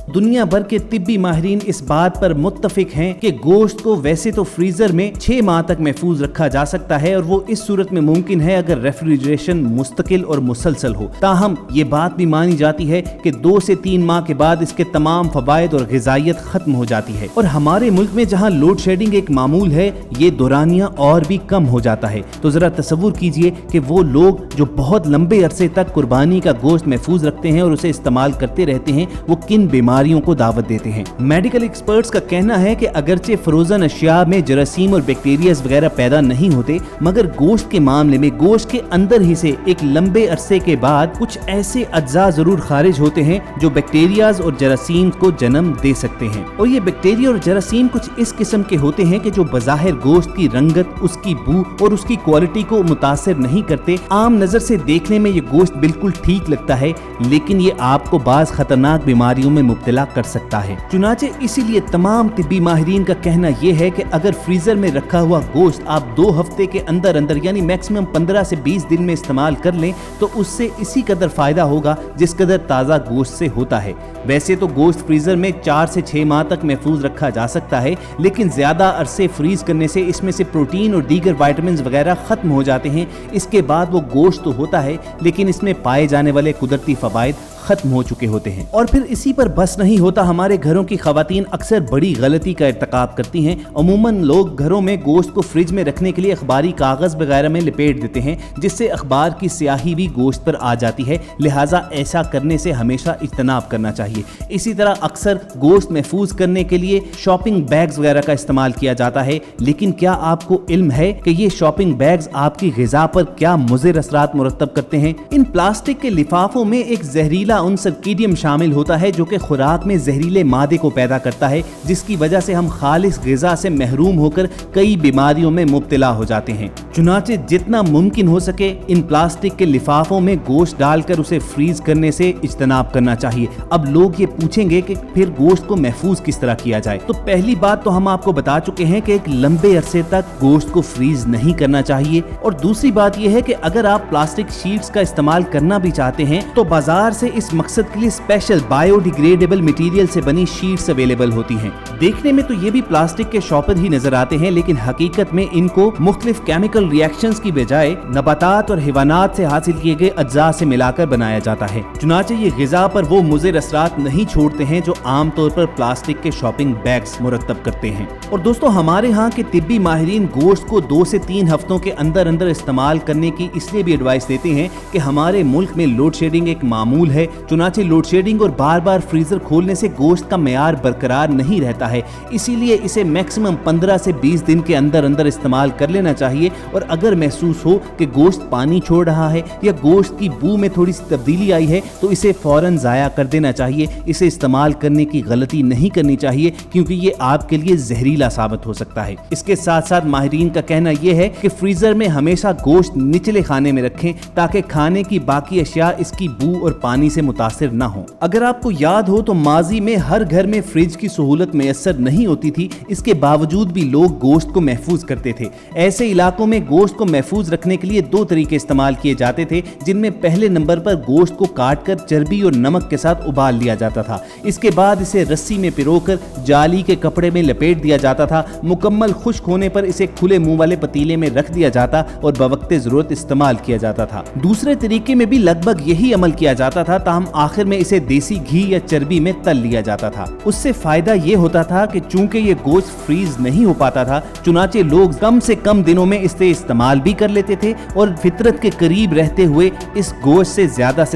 दुनिया भर के तिब्बी माहिरीन इस बात पर मुत्तफिक हैं कि गोश्त को वैसे तो फ्रीजर में 6 माह तक महफूज रखा जा सकता है और वो इस सूरत में मुमकिन है अगर रेफ्रिजरेशन मुस्तकिल और मुसलसल हो। ताहम ये बात भी मानी जाती है कि 2 से 3 माह के बाद इसके तमाम फवायद और ग़िज़ाइयत खत्म हो जाती है। और हमारे मुल्क में जहाँ लोड शेडिंग एक मामूल है, ये दौरानिया और भी कम हो जाता है। तो जरा तसव्वुर कीजिए कि वो लोग जो बहुत लंबे अरसे तक कुर्बानी का गोश्त महफूज रखते हैं और उसे इस्तेमाल करते रहते हैं, वो किन बीमारियों को दावत देते हैं। मेडिकल एक्सपर्ट्स का कहना है कि अगरचे फ्रोजन अशिया में जरासीम और बैक्टीरियाज वगैरह पैदा नहीं होते, मगर गोश्त के मामले में गोश्त के अंदर ही से एक लंबे अरसे के बाद कुछ ऐसे अज्जा जरूर खारिज होते हैं जो बैक्टीरियाज और जरासीम को जन्म दे सकते हैं। और ये बैक्टीरिया और जरासीम कुछ इस किस्म के होते हैं कि जो बज़ाहिर गोश्त की रंगत, उसकी बू और उसकी क्वालिटी को मुतासिर नहीं करते। आम नजर से देखने में ये गोश्त बिल्कुल ठीक लगता है, लेकिन ये आपको बाज़ खतरनाक बीमारियों में मुब्तला कर सकता है। चुनाचे इसीलिए तमाम तिब्बी माहिरीन का कहना यह है कि अगर फ्रीजर में रखा हुआ गोश्त आप 2 हफ्ते के अंदर अंदर यानी मैक्सिमम 15 से 20 दिन में इस्तेमाल कर लें तो उससे इसी कदर फायदा होगा जिस कदर ताज़ा गोश्त से होता है। वैसे तो गोश्त फ्रीजर में 4 से 6 माह तक महफूज रखा जा सकता है, लेकिन ज्यादा अरसे फ्रीज करने से इसमें से प्रोटीन और दीगर विटामिन्स वगैरह खत्म हो जाते हैं। इसके बाद वो गोश्त तो होता है, लेकिन इसमें पाए जाने वाले कुदरती फवायद खत्म हो चुके होते हैं। और फिर इसी पर बस नहीं होता, हमारे घरों की खवातीन अक्सर बड़ी गलती का इर्तिकाब करती हैं। अमूमन लोग घरों में गोश्त को फ्रिज में रखने के लिए अखबारी कागज वगैरह में लपेट देते हैं, जिससे अखबार की स्याही भी गोश्त पर आ जाती है। लिहाजा ऐसा करने से हमेशा इज्तनाब करना चाहिए। इसी तरह अक्सर गोश्त महफूज करने के लिए शॉपिंग बैग्स वगैरह का इस्तेमाल किया जाता है, लेकिन क्या आपको इल्म है कि ये शॉपिंग बैग्स आपकी ग़िज़ा पर क्या मुज़िर असरात मुरतब करते हैं? इन प्लास्टिक के लिफाफों में एक जहरीला उनसर कीडियम शामिल होता है जो कि खुराक में जहरीले मादे को पैदा करता है, जिसकी वजह से हम खालिस ग़िज़ा से महरूम होकर कई बीमारियों में मुब्तला हो जाते हैं। चुनाचे जितना मुमकिन हो सके इन प्लास्टिक के लिफाफों में गोश्त डालकर उसे फ्रीज करने से इज्तनाब करना चाहिए। अब लोग ये पूछेंगे कि फिर गोश्त को महफूज किस तरह किया जाए। तो पहली बात तो हम आपको बता चुके हैं कि एक लंबे अरसे तक गोश्त को फ्रीज नहीं करना चाहिए। और दूसरी बात यह है कि अगर आप प्लास्टिक शीट्स का इस्तेमाल करना भी चाहते हैं तो बाजार से इस मकसद के लिए स्पेशल बायोडिग्रेडेबल मटेरियल से बनी शीट्स अवेलेबल होती हैं। देखने में तो ये भी प्लास्टिक के शॉपर ही नजर आते हैं, लेकिन हकीकत में इनको मुख्तलिफ केमिकल रिएक्शंस की बजाय नबातात और हैवानात से हासिल किए गए अज्जा से मिलाकर बनाया जाता है। चुनाचे ये ग़िज़ा पर वो मुज़िर असरात नहीं छोड़ते हैं जो आम तौर पर प्लास्टिक के शॉपिंग बैग्स मुरतब करते हैं। और दोस्तों, हमारे यहाँ के तिब्बी माहिरीन गोश्त को 2 से 3 हफ्तों के अंदर अंदर इस्तेमाल करने की इसलिए भी एडवाइस देते हैं कि हमारे मुल्क में लोड शेडिंग एक मामूल है। चुनाचे लोड शेडिंग और बार बार फ्रीजर खोलने से गोश्त का मेयार बरकरार नहीं रहता है, इसीलिए इसे मैक्सिमम 15 से 20 दिन के अंदर अंदर इस्तेमाल कर लेना चाहिए। और अगर महसूस हो कि गोश्त पानी छोड़ रहा है या गोश्त की बू में थोड़ी सी तब्दीली आई है तो इसे फौरन ज़ाया कर देना चाहिए। इसे इस्तेमाल करने की गलती नहीं करनी चाहिए, क्योंकि ये आपके लिए जहरीला साबित हो सकता है। इसके साथ साथ माहिरीन का कहना यह है कि फ्रीजर में हमेशा गोश्त निचले खाने में रखें ताकि खाने की बाकी अशिया इसकी बू और पानी से मुतासिर न हो। अगर आपको याद हो तो माजी में हर घर में फ्रिज की सहूलत मैसर नहीं होती थी, इसके बावजूद भी लोग गोश्त को महफूज करते थे। ऐसे इलाकों में गोश्त को महफूज रखने के लिए 2 तरीके इस्तेमाल किए जाते थे, जिनमें पहले नंबर पर गोश्त को काटकर चर्बी और नमक के साथ उबाल लिया जाता था। इसके बाद इसे रस्सी में पिरोकर जाली के कपड़े में लपेट दिया जाता था। मुकम्मल खुश्क होने पर इसे खुले मुंह वाले पतीले में रख दिया जाता और बवक्ते जरूरत इस्तेमाल किया जाता था। दूसरे तरीके में भी लगभग यही अमल किया जाता था, ताहम आखिर में इसे देसी घी या चर्बी में तल लिया जाता था। उससे फायदा ये होता था कि चूंकि ये गोश्त फ्रीज नहीं हो पाता था, चुनाचे लोग कम से कम दिनों में इसे इस्तेमाल भी कर लेते थे और फितरत के करीब रहते हुए इस गोश्त से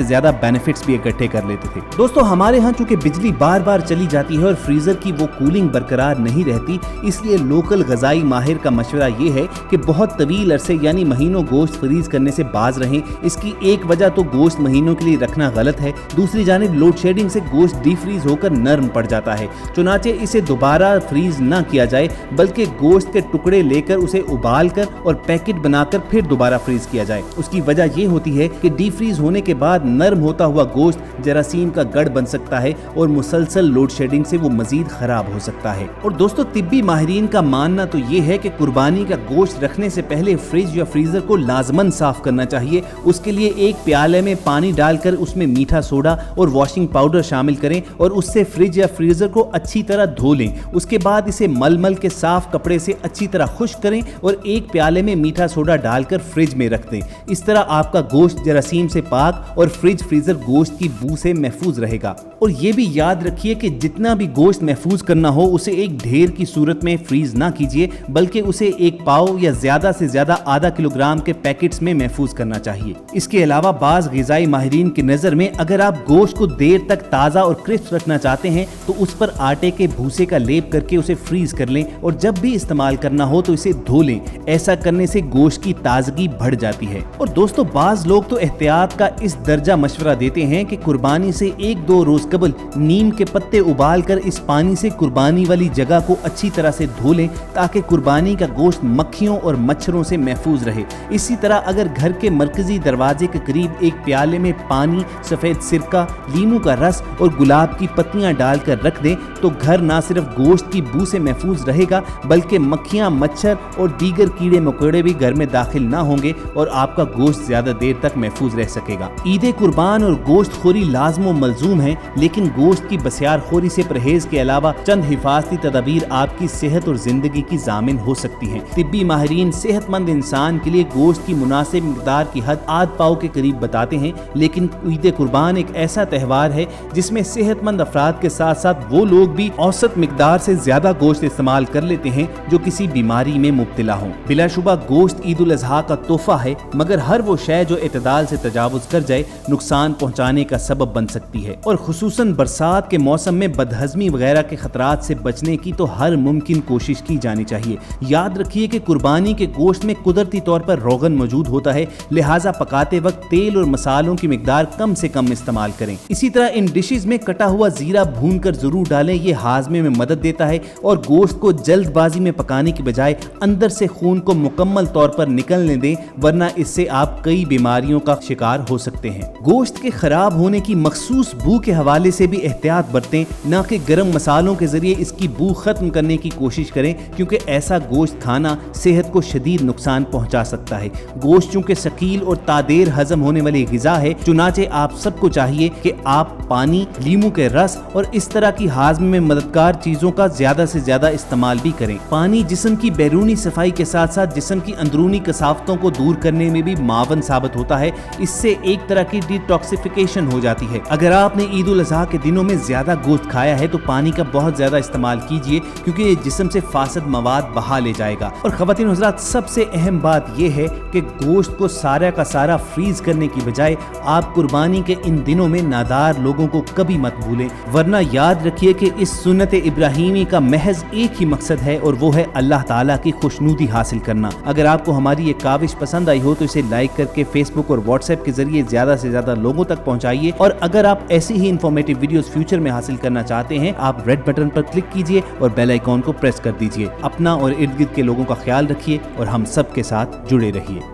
ज्यादा बेनिफिट्स भी इकट्ठे कर लेते थे। दोस्तों, हमारे यहाँ चूंकि बिजली बार बार चली जाती है और फ्रीजर की वो कूलिंग बरकरार नहीं रहती, इसलिए लोकल गजाई माहिर का मशवरा ये है कि बहुत तवील अरसे यानी महीनों गोश्त फ्रीज करने से बाज रहें। इसकी एक वजह तो गोश्त महीनों के लिए रखना गलत है, दूसरी जानिब लोड शेडिंग से गोश्त डीफ्रीज होकर नरम पड़ जाता है। चुनाचे इसे दोबारा फ्रीज ना किया जाए, बल्कि गोश्त के टुकड़े लेकर उसे उबाल कर और पैकेट बनाकर फिर दोबारा फ्रीज किया जाए। उसकी वजह यह होती है कि डीफ्रीज होने के बाद नरम होता हुआ गोश्त जरासीम का गढ़ बन सकता है और मुसलसल लोड शेडिंग से वो मजीद खराब हो सकता है। और दोस्तों, तिब्बी माहिरीन का मानना तो ये है कि कुर्बानी का गोश्त रखने से पहले फ्रिज या फ्रीजर को लाजमन साफ करना चाहिए। उसके लिए एक प्याले में पानी डालकर उसमें मीठा मीठा सोडा और वॉशिंग पाउडर शामिल करें और उससे फ्रिज या फ्रीजर को अच्छी तरह धो लें। उसके बाद इसे मलमल के साफ कपड़े से अच्छी तरह खुश्क करें और एक प्याले में मीठा सोडा डालकर फ्रिज में रख दें। इस तरह आपका गोश्त जरासीम से पाक और फ्रिज फ्रीजर गोश्त की बू से महफूज रहेगा। और ये भी याद रखिए कि जितना भी गोश्त महफूज करना हो उसे एक ढेर की सूरत में फ्रीज ना कीजिए, बल्कि उसे एक पाव या ज्यादा से ज्यादा आधा किलोग्राम के पैकेट्स में महफूज करना चाहिए। इसके अलावा बाज ग़िज़ाई माहिरीन की नजर में अगर आप गोश्त को देर तक ताज़ा और क्रिस्प रखना चाहते हैं तो उस पर आटे के भूसे का लेप करके उसे फ्रीज कर लें और जब भी इस्तेमाल करना हो तो इसे धो लें। ऐसा करने से गोश्त की ताजगी बढ़ जाती है। और दोस्तों, बाज लोग तो एहतियात का इस दर्जा मशवरा देते हैं कि कुर्बानी से 1-2 रोज कबल नीम के पत्ते उबाल कर इस पानी से कुर्बानी वाली जगह को अच्छी तरह से धो लें ताकि कुर्बानी का गोश्त मक्खियों और मच्छरों से महफूज रहे। इसी तरह अगर घर के मरकजी दरवाजे के करीब एक प्याले में पानी, सफेद सिरका, लीमू का रस और गुलाब की पत्तियां डालकर रख दें तो घर ना सिर्फ गोश्त की बू से महफूज रहेगा बल्कि मक्खियां, मच्छर और दीगर कीड़े मकोड़े भी घर में दाखिल ना होंगे और आपका गोश्त ज्यादा देर तक महफूज रह सकेगा। ईद कुर्बान और गोश्त खोरी लाजम व मलजूम है, लेकिन गोश्त की बसियार खोरी से परहेज के अलावा चंद हिफाजती तदाबीर आपकी सेहत और जिंदगी की जामिन हो सकती हैं। तिब्बी माहिरीन सेहतमंद इंसान के लिए गोश्त की मुनासिब मिकदार की हद आध पाव के करीब बताते हैं, लेकिन ईद कुर्बान एक ऐसा त्यौहार है जिसमें सेहतमंद अफराद के साथ साथ वो लोग भी औसत मिकदार से ज्यादा गोश्त इस्तेमाल कर लेते हैं जो किसी बीमारी में मुब्तला हों। बिलाशुबा गोश्त ईद उल अज़हा का तोहफा है, मगर हर वो शय जो एतदाल से तजावुज कर जाए नुकसान पहुंचाने का सबब बन सकती है। और खुसूसन बरसात के मौसम में बदहजमी वगैरह के खतरात से बचने की तो हर मुमकिन कोशिश की जानी चाहिए। याद रखिए कि कुर्बानी के गोश्त में कुदरती तौर पर रोगन मौजूद होता है, लिहाजा पकाते वक्त तेल और मसालों की मिकदार कम से कम इस्तेमाल करें। इसी तरह इन डिशेज में कटा हुआ जीरा भून कर जरूर डालें, ये हाजमे में मदद देता है और गोश्त को जल्दबाजी में पकाने की बजाय अंदर से खून को मुकम्मल तौर पर निकलने दें, वरना इससे आप कई बीमारियों का शिकार हो सकते हैं। गोश्त के खराब होने की मखसूस बू के हवाले से भी एहतियात बरतें, न कि गर्म मसालों के जरिए इसकी बू खत्म करने की कोशिश करें, क्योंकि ऐसा गोश्त खाना सेहत को शदीद नुकसान पहुंचा सकता है। गोश्त चूंकि शकील और तादेर हजम होने वाली ग़िज़ा है, चुनाचे आप सबको चाहिए कि आप पानी, लीमू के रस और इस तरह की हाजमे में मददगार चीजों का ज्यादा से ज्यादा इस्तेमाल भी करें। पानी जिस्म की बैरूनी सफाई के साथ साथ जिस्म की अंदरूनी कसावतों को दूर करने में भी मावन साबित होता है। इससे एक तरह की डिटॉक्सिफिकेशन हो जाती है। अगर आपने ईद उल अज़हा के दिनों में ज्यादा गोश्त खाया है तो पानी का बहुत ज्यादा इस्तेमाल कीजिए, क्योंकि ये जिस्म से फासद मवाद बहा ले जाएगा। और ख़वातीन हज़रात, सबसे अहम बात यह है कि गोश्त को सारा का सारा फ्रीज करने की बजाय आप कुर्बानी के इन दिनों में नादार लोगों को कभी मत भूलें, वरना याद रखिए कि इस सुन्नत इब्राहीमी का महज एक ही मकसद है और वो है अल्लाह ताला की खुशनुदी हासिल करना। अगर आपको हमारी ये काविश पसंद आई हो तो इसे लाइक करके फेसबुक और व्हाट्सएप के जरिए ज्यादा से ज्यादा लोगों तक पहुंचाइए। और अगर आप ऐसी ही इंफॉर्मेटिव वीडियोस फ्यूचर में हासिल करना चाहते हैं, आप रेड बटन पर क्लिक कीजिए और बेल आइकॉन को प्रेस कर दीजिए। अपना और इर्द गिर्द के लोगों का ख्याल रखिए और हम सब के साथ जुड़े रहिए।